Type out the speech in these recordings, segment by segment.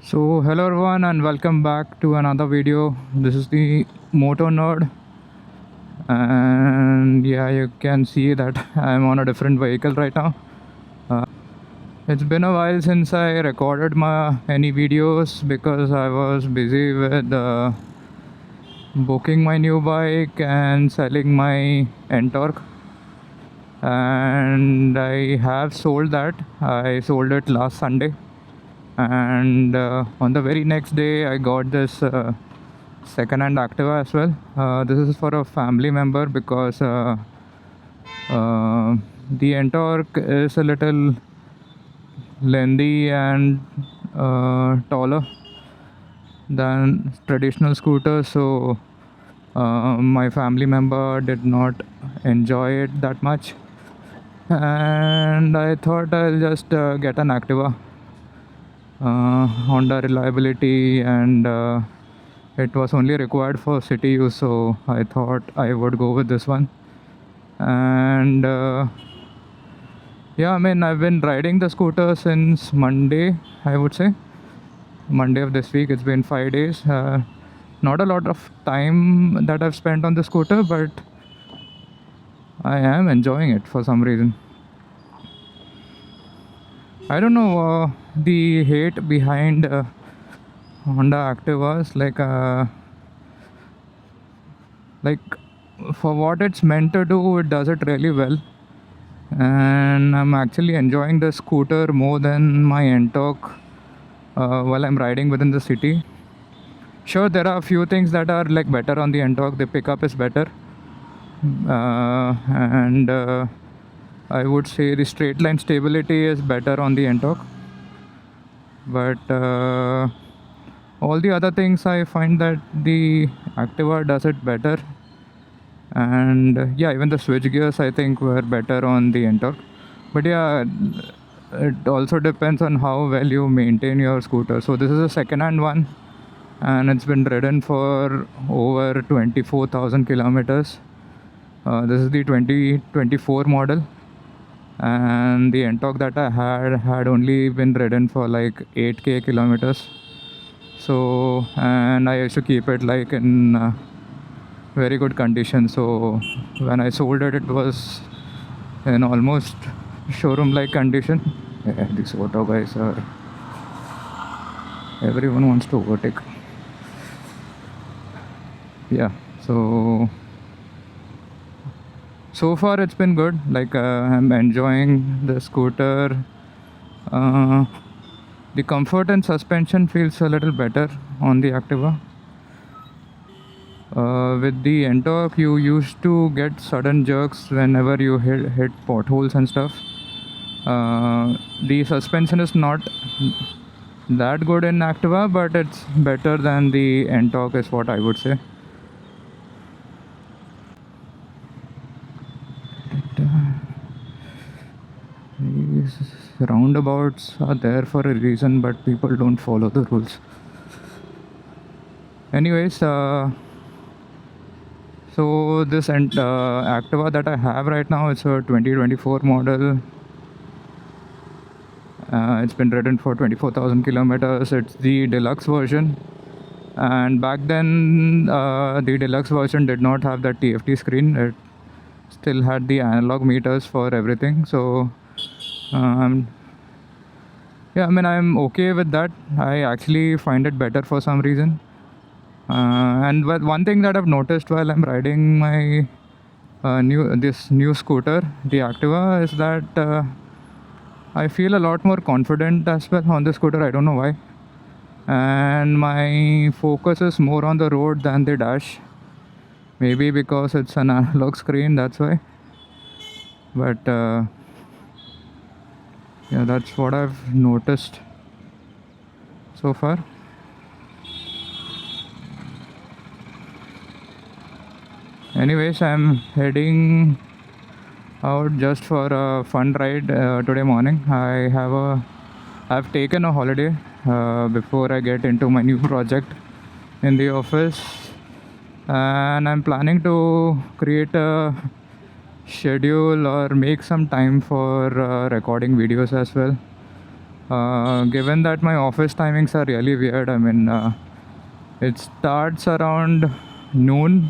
So hello everyone and welcome back to another video. This is the Moto Nerd, and yeah, you can see that I'm on a different vehicle right now. It's been a while since I recorded my any videos because I was busy with booking my new bike and selling my Ntorq, and I have sold that. I sold it last Sunday, and on the very next day I got this second-hand Activa as well. This is for a family member because the Ntorq is a little lengthy and taller than traditional scooters, so my family member did not enjoy it that much, and I thought I'll just get an Activa. Honda reliability, and it was only required for city use, so I thought I would go with this one. And yeah, I mean, I've been riding the scooter since Monday, I would say. Monday of this week. It's been 5 days. Not a lot of time that I've spent on the scooter, but I am enjoying it for some reason. I don't know the hate behind Honda Activas, like for what it's meant to do, it does it really well, and I'm actually enjoying the scooter more than my Ntorq while I'm riding within the city. Sure, there are a few things that are like better on the Ntorq. The pickup is better, and I would say the straight line stability is better on the Ntorq, but all the other things I find that the Activa does it better. And yeah, even the switch gears I think were better on the Ntorq. But yeah, it also depends on how well you maintain your scooter. So this is a second hand one, and it's been ridden for over 24,000 kilometers. This is the 2024 model, and the Ntorq that I had only been ridden for like 8k kilometers. So, and I used to keep it like in very good condition. So when I sold it, it was in almost showroom like condition. Yeah, these auto guys are, everyone wants to overtake. Yeah, so far it's been good. Like I'm enjoying the scooter. The comfort and suspension feels a little better on the Activa. With the Ntorq, you used to get sudden jerks whenever you hit potholes and stuff. The suspension is not that good in Activa, but it's better than the Ntorq, is what I would say. These roundabouts are there for a reason, but people don't follow the rules. Anyways, so this Activa that I have right now, it's a 2024 model. It's been ridden for 24,000 kilometers. It's the deluxe version, and back then the deluxe version did not have that TFT screen. It still had the analog meters for everything. So yeah, I mean, I'm okay with that. I actually find it better for some reason. And one thing that I've noticed while I'm riding my new scooter, the Activa, is that I feel a lot more confident as well on the scooter. I don't know why. And my focus is more on the road than the dash. Maybe because it's an analog screen, that's why. But yeah, that's what I've noticed so far. Anyways, I'm heading out just for a fun ride today morning. I've taken a holiday before I get into my new project in the office, and I'm planning to create a schedule or make some time for recording videos as well. Given that my office timings are really weird, I mean, it starts around noon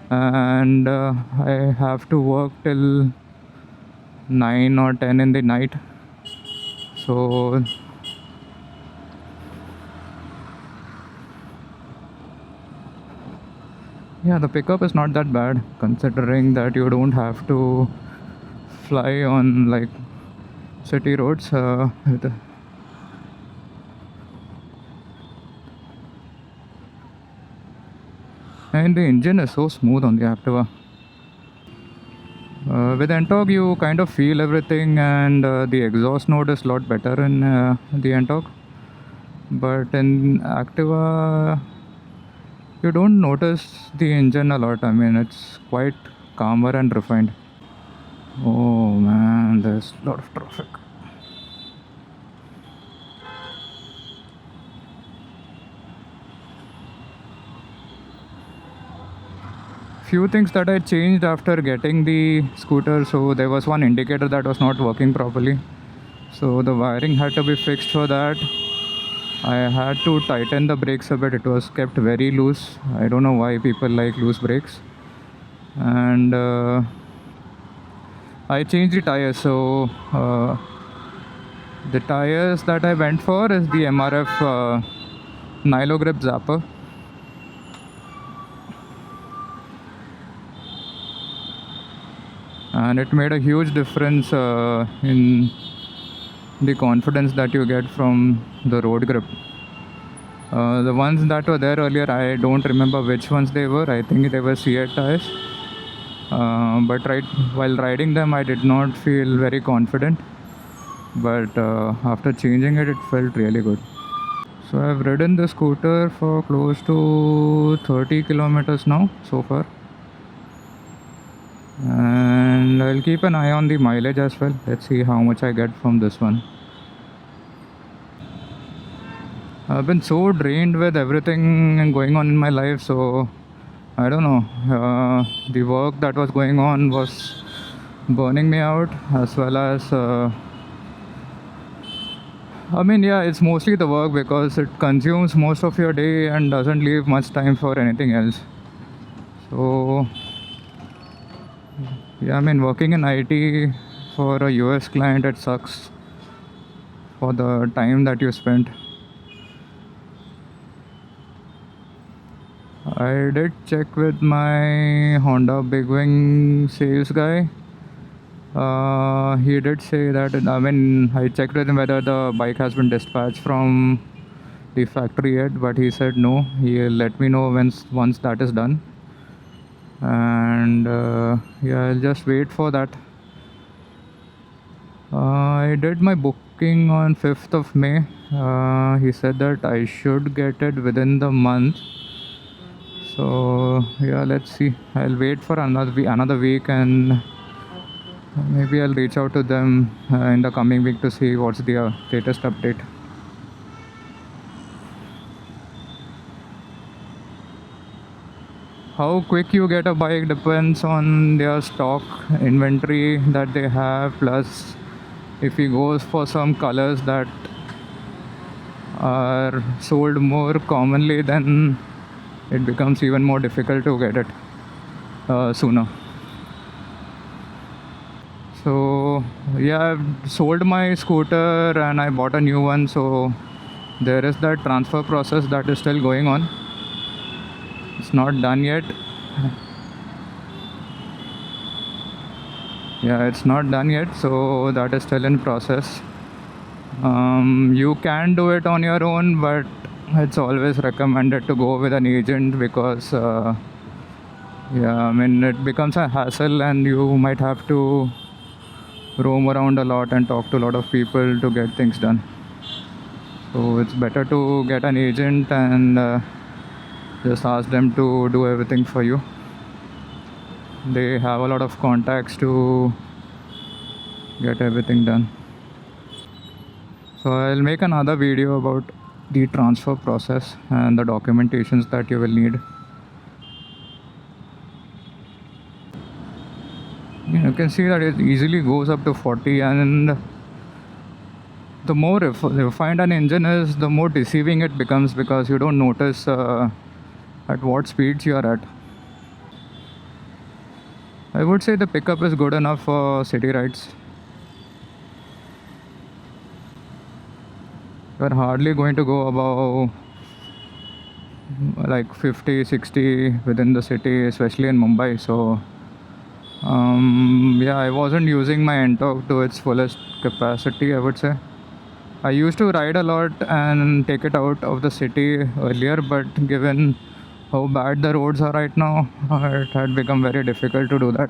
and I have to work till 9 or 10 in the night. So yeah, the pickup is not that bad considering that you don't have to fly on like city roads. And the engine is so smooth on the Activa. With Ntorq, you kind of feel everything, and the exhaust note is a lot better in the Ntorq. But in Activa, you don't notice the engine a lot. I mean, it's quite calmer and refined. Oh man, there's a lot of traffic. Few things that I changed after getting the scooter. So there was one indicator that was not working properly. So the wiring had to be fixed for that. I had to tighten the brakes a bit. It was kept very loose. I don't know why people like loose brakes. And I changed the tires. So the tires that I went for is the MRF Nilo Grip Zapper. And it made a huge difference in the confidence that you get from the road grip. The ones that were there earlier, I don't remember which ones they were. I think they were CA tires. But while riding them, I did not feel very confident. But after changing it, it felt really good. So I've ridden the scooter for close to 30 kilometers now so far. And I'll keep an eye on the mileage as well. Let's see how much I get from this one. I've been so drained with everything going on in my life, so I don't know. The work that was going on was burning me out, as well as I mean, yeah, it's mostly the work because it consumes most of your day and doesn't leave much time for anything else. So yeah, I mean, working in IT for a US client, it sucks for the time that you spent. I did check with my Honda Big Wing sales guy. He did say that, I mean, I checked with him whether the bike has been dispatched from the factory yet, but he said no. He'll let me know once that is done. And yeah, I'll just wait for that. I did my booking on 5th of May. He said that I should get it within the month. So yeah, let's see. I'll wait for another week, and maybe I'll reach out to them in the coming week to see what's the latest update. How quick you get a bike depends on their stock inventory that they have, plus if he goes for some colors that are sold more commonly, then it becomes even more difficult to get it sooner. So yeah, I've sold my scooter and I bought a new one, so there is that transfer process that is still going on. It's not done yet. Yeah, it's not done yet, so that is still in process. You can do it on your own, but it's always recommended to go with an agent because yeah, I mean, it becomes a hassle and you might have to roam around a lot and talk to a lot of people to get things done. So it's better to get an agent and just ask them to do everything for you. They have a lot of contacts to get everything done. So I'll make another video about the transfer process and the documentations that you will need. You can see that it easily goes up to 40, and the more refined an engine is, the more deceiving it becomes because you don't notice at what speeds you are at. I would say the pickup is good enough for city rides. You're hardly going to go above like 50, 60 within the city, especially in Mumbai. So yeah, I wasn't using my Ntorq to its fullest capacity, I would say. I used to ride a lot and take it out of the city earlier, but given how bad the roads are right now, it had become very difficult to do that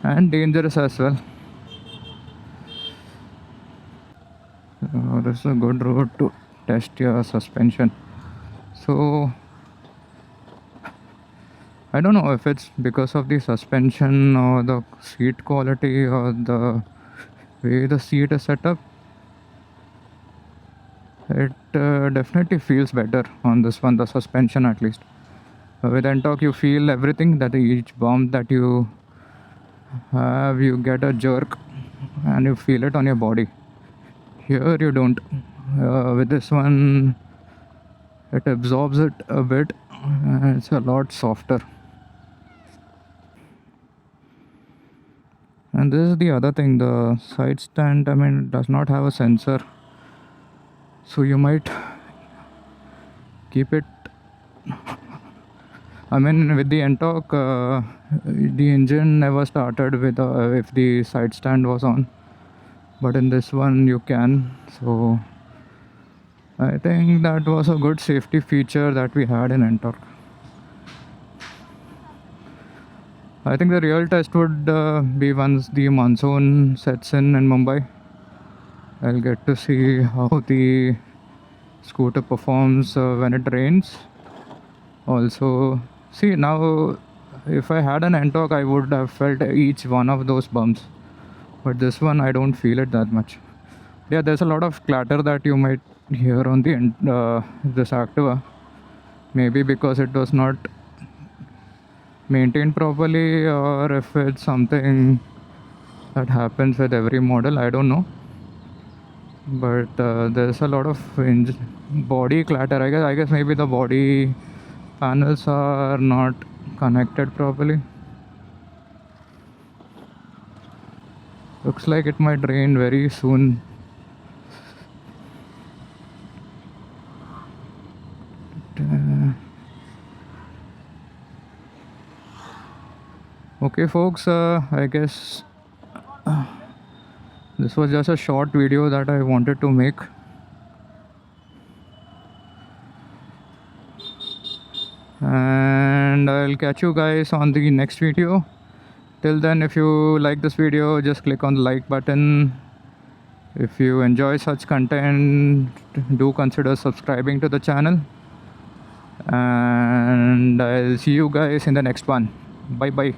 and dangerous as well. This is a good road to test your suspension. So I don't know if it's because of the suspension or the seat quality or the way the seat is set up. It definitely feels better on this one, the suspension at least. With Ntorq, you feel everything, that each bump that you have, you get a jerk and you feel it on your body. Here you don't. With this one, it absorbs it a bit and it's a lot softer. And this is the other thing, the side stand, I mean, does not have a sensor. So you might keep it. I mean, with the Ntorq, the engine never started with if the side stand was on. But in this one, you can. So I think that was a good safety feature that we had in Ntorq. I think the real test would be once the monsoon sets in Mumbai. I'll get to see how the scooter performs when it rains. Also, see now, if I had an Ntorq, I would have felt each one of those bumps. But this one, I don't feel it that much. Yeah, there's a lot of clatter that you might hear on the this Activa. Maybe because it was not maintained properly, or if it's something that happens with every model, I don't know. But there's a lot of body clatter. I guess maybe the body panels are not connected properly. Looks like it might rain very soon. Okay folks, I guess this was just a short video that I wanted to make. And I'll catch you guys on the next video. Till then, if you like this video, just click on the like button. If you enjoy such content, do consider subscribing to the channel. And I'll see you guys in the next one. Bye bye.